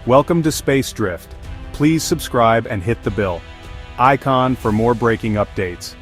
Welcome to Space Drift. Please subscribe and hit the bell icon for more breaking updates.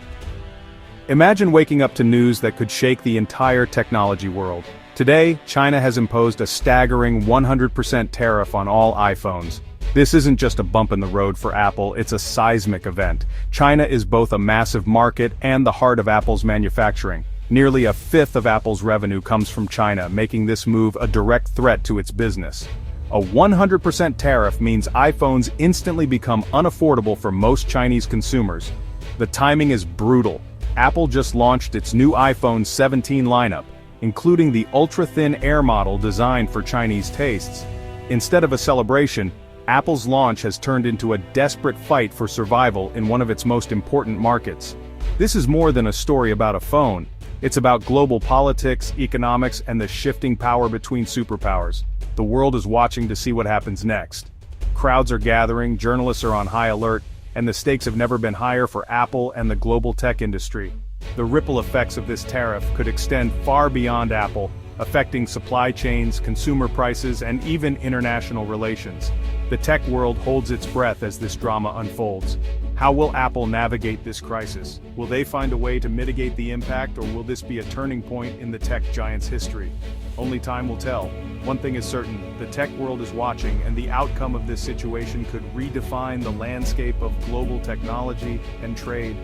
Imagine waking up to news that could shake the entire technology world. Today, China has imposed a staggering 100% tariff on all iPhones. This isn't just a bump in the road for Apple, it's a seismic event. China is both a massive market and the heart of Apple's manufacturing. Nearly a fifth of Apple's revenue comes from China, making this move a direct threat to its business. A 100% tariff means iPhones instantly become unaffordable for most Chinese consumers. The timing is brutal. Apple just launched its new iPhone 17 lineup, including the ultra-thin Air model designed for Chinese tastes. Instead of a celebration, Apple's launch has turned into a desperate fight for survival in one of its most important markets. This is more than a story about a phone. It's about global politics, economics, and the shifting power between superpowers. The world is watching to see what happens next. Crowds are gathering, journalists are on high alert, and the stakes have never been higher for Apple and the global tech industry. The ripple effects of this tariff could extend far beyond Apple, affecting supply chains, consumer prices, and even international relations. The tech world holds its breath as this drama unfolds. How will Apple navigate this crisis? Will they find a way to mitigate the impact, or will this be a turning point in the tech giant's history? Only time will tell. One thing is certain, the tech world is watching, and the outcome of this situation could redefine the landscape of global technology and trade.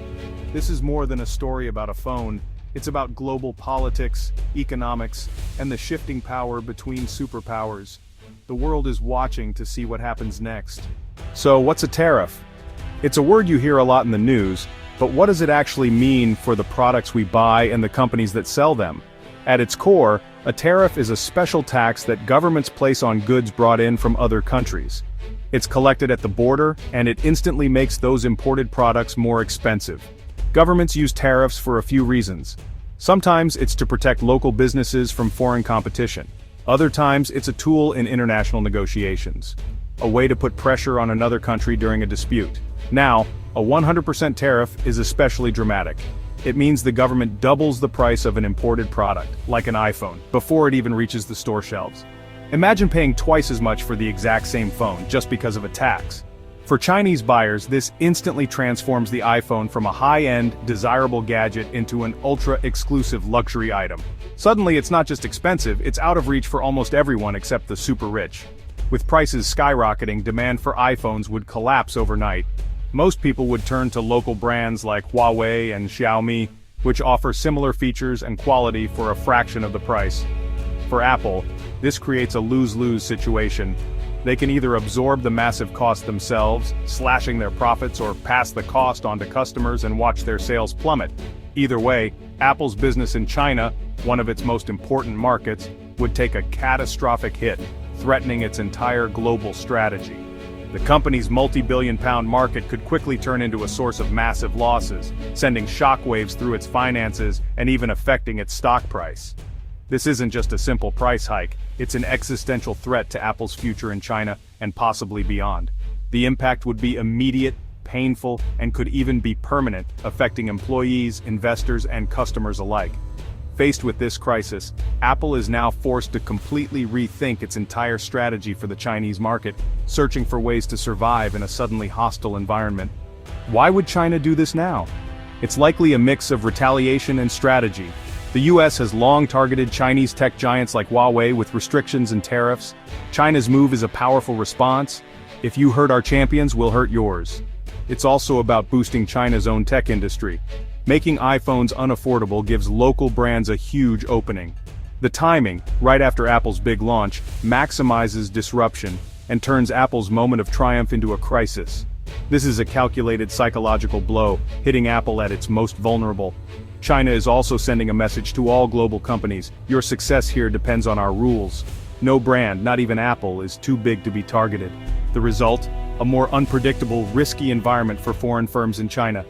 This is more than a story about a phone. It's about global politics, economics, and the shifting power between superpowers. The world is watching to see what happens next. So, what's a tariff? It's a word you hear a lot in the news, but what does it actually mean for the products we buy and the companies that sell them? At its core, a tariff is a special tax that governments place on goods brought in from other countries. It's collected at the border, and it instantly makes those imported products more expensive. Governments use tariffs for a few reasons. Sometimes it's to protect local businesses from foreign competition. Other times it's a tool in international negotiations. A way to put pressure on another country during a dispute. Now, a 100% tariff is especially dramatic. It means the government doubles the price of an imported product, like an iPhone, before it even reaches the store shelves. Imagine paying twice as much for the exact same phone just because of a tax. For Chinese buyers, this instantly transforms the iPhone from a high-end, desirable gadget into an ultra-exclusive luxury item. Suddenly it's not just expensive, it's out of reach for almost everyone except the super rich. With prices skyrocketing, demand for iPhones would collapse overnight. Most people would turn to local brands like Huawei and Xiaomi, which offer similar features and quality for a fraction of the price. For Apple, this creates a lose-lose situation. They can either absorb the massive cost themselves, slashing their profits, or pass the cost on to customers and watch their sales plummet. Either way, Apple's business in China, one of its most important markets, would take a catastrophic hit, threatening its entire global strategy. The company's multi-billion-pound market could quickly turn into a source of massive losses, sending shockwaves through its finances and even affecting its stock price. This isn't just a simple price hike, it's an existential threat to Apple's future in China and possibly beyond. The impact would be immediate, painful, and could even be permanent, affecting employees, investors, and customers alike. Faced with this crisis, Apple is now forced to completely rethink its entire strategy for the Chinese market, searching for ways to survive in a suddenly hostile environment. Why would China do this now? It's likely a mix of retaliation and strategy. The U.S. has long targeted Chinese tech giants like Huawei with restrictions and tariffs. China's move is a powerful response. If you hurt our champions, we'll hurt yours. It's also about boosting China's own tech industry. Making iPhones unaffordable gives local brands a huge opening. The timing, right after Apple's big launch, maximizes disruption and turns Apple's moment of triumph into a crisis. This is a calculated psychological blow, hitting Apple at its most vulnerable. China is also sending a message to all global companies: your success here depends on our rules. No brand, not even Apple, is too big to be targeted. The result? A more unpredictable, risky environment for foreign firms in China.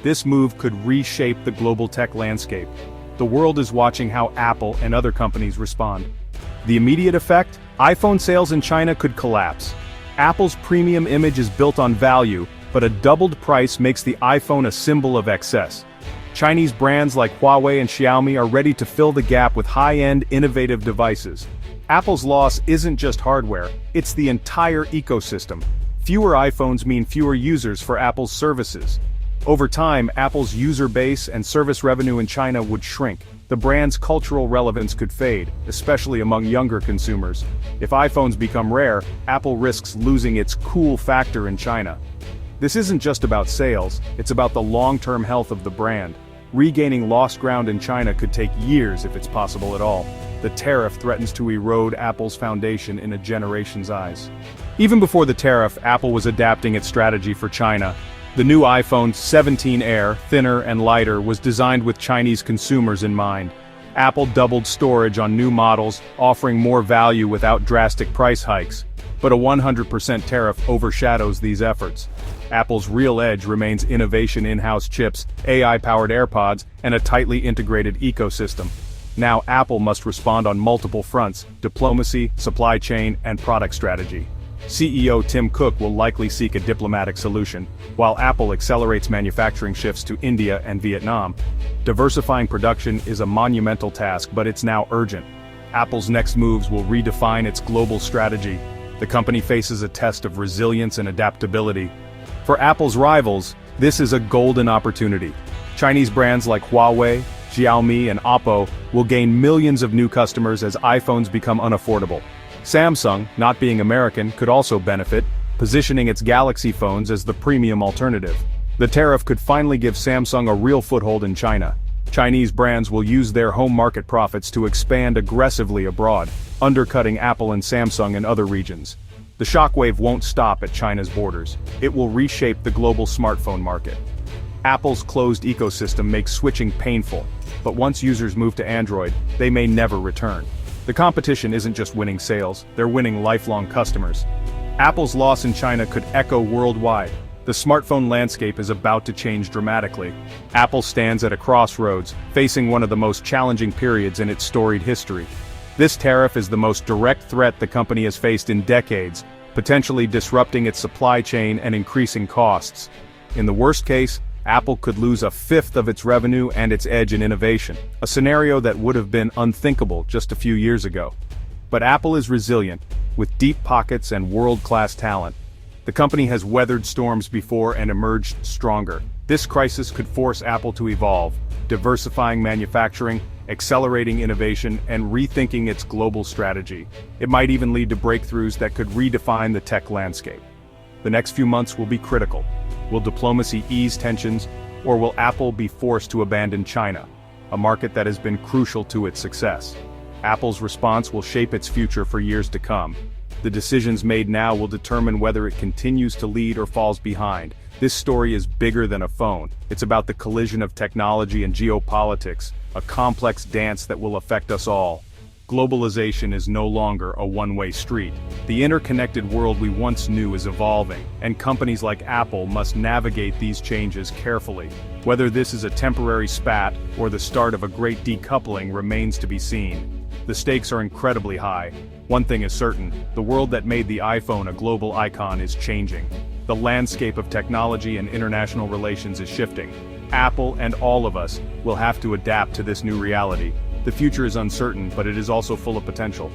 This move could reshape the global tech landscape. The world is watching how Apple and other companies respond. The immediate effect? iPhone sales in China could collapse. Apple's premium image is built on value, but a doubled price makes the iPhone a symbol of excess. Chinese brands like Huawei and Xiaomi are ready to fill the gap with high-end, innovative devices. Apple's loss isn't just hardware, it's the entire ecosystem. Fewer iPhones mean fewer users for Apple's services. Over time, Apple's user base and service revenue in China would shrink. The brand's cultural relevance could fade, especially among younger consumers. If iPhones become rare, Apple risks losing its cool factor in China. This isn't just about sales, it's about the long-term health of the brand. Regaining lost ground in China could take years if it's possible at all. The tariff threatens to erode Apple's foundation in a generation's eyes. Even before the tariff, Apple was adapting its strategy for China. The new iPhone 17 Air, thinner and lighter, was designed with Chinese consumers in mind. Apple doubled storage on new models, offering more value without drastic price hikes. But a 100% tariff overshadows these efforts. Apple's real edge remains innovation in-house chips, AI-powered AirPods, and a tightly integrated ecosystem. Now Apple must respond on multiple fronts: diplomacy, supply chain, and product strategy. CEO Tim Cook will likely seek a diplomatic solution, while Apple accelerates manufacturing shifts to India and Vietnam. Diversifying production is a monumental task, but it's now urgent. Apple's next moves will redefine its global strategy. The company faces a test of resilience and adaptability. For Apple's rivals, this is a golden opportunity. Chinese brands like Huawei, Xiaomi, and Oppo will gain millions of new customers as iPhones become unaffordable. Samsung, not being American, could also benefit, positioning its Galaxy phones as the premium alternative. The tariff could finally give Samsung a real foothold in China. Chinese brands will use their home market profits to expand aggressively abroad, undercutting Apple and Samsung in other regions. The shockwave won't stop at China's borders. It will reshape the global smartphone market. Apple's closed ecosystem makes switching painful, but once users move to Android, they may never return. The competition isn't just winning sales, they're winning lifelong customers. Apple's loss in China could echo worldwide. The smartphone landscape is about to change dramatically. Apple stands at a crossroads, facing one of the most challenging periods in its storied history. This tariff is the most direct threat the company has faced in decades, potentially disrupting its supply chain and increasing costs. In the worst case, Apple could lose a fifth of its revenue and its edge in innovation, a scenario that would have been unthinkable just a few years ago. But Apple is resilient, with deep pockets and world-class talent. The company has weathered storms before and emerged stronger. This crisis could force Apple to evolve, diversifying manufacturing, accelerating innovation, and rethinking its global strategy. It might even lead to breakthroughs that could redefine the tech landscape. The next few months will be critical. Will diplomacy ease tensions, or will Apple be forced to abandon China, a market that has been crucial to its success? Apple's response will shape its future for years to come. The decisions made now will determine whether it continues to lead or falls behind. This story is bigger than a phone. It's about the collision of technology and geopolitics, a complex dance that will affect us all. Globalization is no longer a one-way street. The interconnected world we once knew is evolving, and companies like Apple must navigate these changes carefully. Whether this is a temporary spat or the start of a great decoupling remains to be seen. The stakes are incredibly high. One thing is certain, the world that made the iPhone a global icon is changing. The landscape of technology and international relations is shifting. Apple and all of us will have to adapt to this new reality. The future is uncertain, but it is also full of potential.